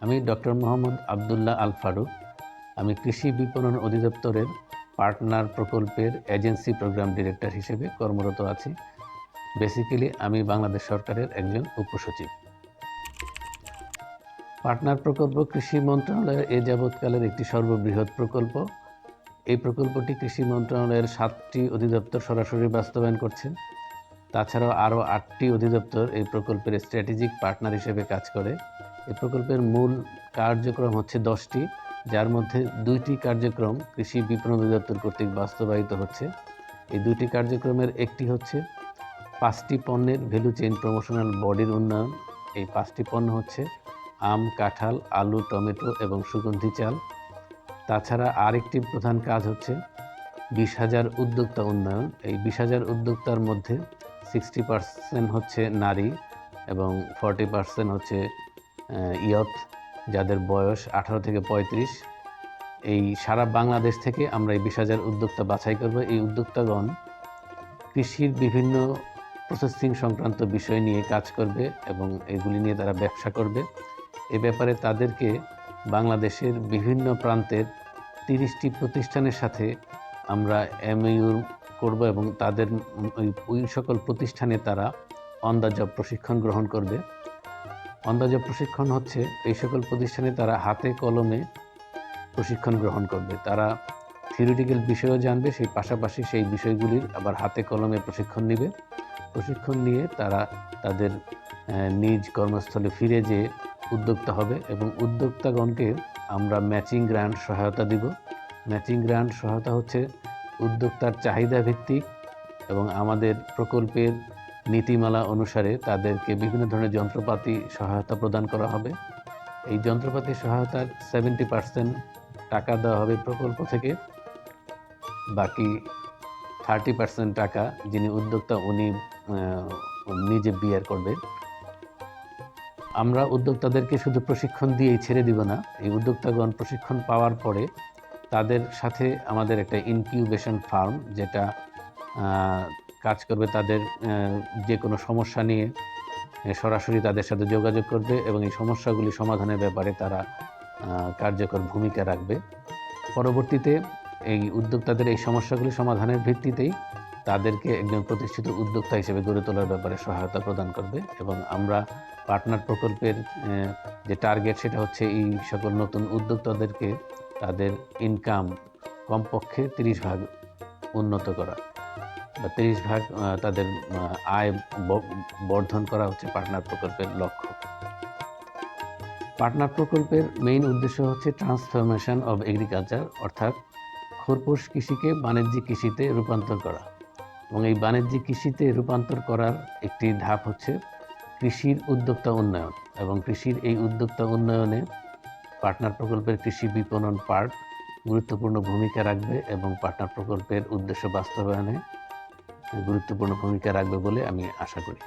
আমি ডক্টর মোহাম্মদ আবদুল্লাহ আল ফারুক। আমি কৃষি বিপণন অধিদপ্তরের পার্টনার প্রকল্পের এজেন্সি প্রোগ্রাম ডিরেক্টর হিসেবে কর্মরত আছি। বেসিক্যালি আমি বাংলাদেশ সরকারের একজন উপসচিব। পার্টনার প্রকল্প কৃষি মন্ত্রণালয়ের এ যাবৎকালের একটি সর্ববৃহৎ প্রকল্প। এই প্রকল্পটি কৃষি মন্ত্রণালয়ের 7টি অধিদপ্তর সরাসরি বাস্তবায়ন করছে। তাছাড়াও আরও 8টি অধিদপ্তর এই প্রকল্পের স্ট্র্যাটেজিক পার্টনার হিসেবে কাজ করে। এই প্রকল্পের মূল কার্যক্রম হচ্ছে 10টি, যার মধ্যে 2টি কার্যক্রম কৃষি বিপণন অধিদপ্তর কর্তৃক বাস্তবায়িত হচ্ছে। এই 2টি কার্যক্রমের একটি হচ্ছে 5টি পণ্যের ভ্যালু চেইন প্রমোশনাল বডির উন্নয়ন। এই 5টি পণ্য হচ্ছে আম, কাঁঠাল, আলু, টমেটো এবং সুগন্ধি চাল। তাছাড়া আরেকটি প্রধান কাজ হচ্ছে 20,000 উদ্যোক্তা উন্নয়ন। এই 20,000 উদ্যোক্তার মধ্যে 60% হচ্ছে নারী এবং 40% হচ্ছে ইয়থ, যাদের বয়স 18 থেকে 35। এই সারা বাংলাদেশ থেকে আমরা এই 20,000 উদ্যোক্তা বাছাই করব। এই উদ্যোক্তাগণ কৃষির বিভিন্ন প্রসেসিং সংক্রান্ত বিষয় নিয়ে কাজ করবে এবং এগুলি নিয়ে তারা ব্যবসা করবে। এ ব্যাপারে তাদেরকে বাংলাদেশের বিভিন্ন প্রান্তের 30টি প্রতিষ্ঠানের সাথে আমরা MOU করব এবং তাদের ওই সকল প্রতিষ্ঠানে তারা অন দ্য জব প্রশিক্ষণ গ্রহণ করবে। অন দ্য জব প্রশিক্ষণ হচ্ছে এই সকল প্রতিষ্ঠানে তারা হাতে কলমে প্রশিক্ষণ গ্রহণ করবে। তারা থিওরিটিক্যাল বিষয়ও জানবে, সেই পাশাপাশি সেই বিষয়গুলির আবার হাতে কলমে প্রশিক্ষণ নেবে। প্রশিক্ষণ নিয়ে তারা তাদের নিজ কর্মস্থলে ফিরে যেয়ে উদ্যোক্তা হবে এবং উদ্যোক্তাগণকে আমরা ম্যাচিং গ্রান্ট সহায়তা দিব। ম্যাচিং গ্রান্ট সহায়তা হচ্ছে উদ্যোক্তার চাহিদা ভিত্তিক এবং আমাদের প্রকল্পের নীতিমালা অনুসারে তাদেরকে বিভিন্ন ধরনের যন্ত্রপাতি সহায়তা প্রদান করা হবে। এই যন্ত্রপাতি সহায়তার 70% টাকা দেওয়া হবে প্রকল্প থেকে, বাকি 30% টাকা যিনি উদ্যোক্তা উনি নিজে বিয়ার করবেন। আমরা উদ্যোক্তাদেরকে শুধু প্রশিক্ষণ দিয়েই ছেড়ে দিব না। এই উদ্যোক্তাগণ প্রশিক্ষণ পাওয়ার পরে তাদের সাথে আমাদের একটা ইনকিউবেশন ফার্ম, যেটা কাজ করবে তাদের যে কোনো সমস্যা নিয়ে সরাসরি তাদের সাথে যোগাযোগ করবে এবং এই সমস্যাগুলি সমাধানের ব্যাপারে তারা কার্যকর ভূমিকা রাখবে। পরবর্তীতে এই উদ্যোক্তাদের এই সমস্যাগুলি সমাধানের ভিত্তিতেই তাদেরকে একজন প্রতিষ্ঠিত উদ্যোক্তা হিসেবে গড়ে তোলার ব্যাপারে সহায়তা প্রদান করবে এবং আমরা পার্টনার প্রকল্পের যে টার্গেট সেটা হচ্ছে এই সকল নতুন উদ্যোক্তাদেরকে তাদের ইনকাম কমপক্ষে 30% উন্নত করা বা 30% তাদের আয় বর্ধন করা হচ্ছে পার্টনার প্রকল্পের লক্ষ্য। পার্টনার প্রকল্পের মেইন উদ্দেশ্য হচ্ছে ট্রান্সফরমেশন অব এগ্রিকালচার, অর্থাৎ খোরপোশ কৃষিকে বাণিজ্যিক কৃষিতে রূপান্তর করা। এবং এই বাণিজ্যিক কৃষিতে রূপান্তর করার একটি ধাপ হচ্ছে কৃষির উদ্যোক্তা উন্নয়ন এবং কৃষির এই উদ্যোক্তা উন্নয়নে পার্টনার প্রকল্পের কৃষি বিপণন পার্ট গুরুত্বপূর্ণ ভূমিকা রাখবে এবং পার্টনার প্রকল্পের উদ্দেশ্য বাস্তবায়নে গুরুত্বপূর্ণ ভূমিকা রাখবে বলে আমি আশা করি।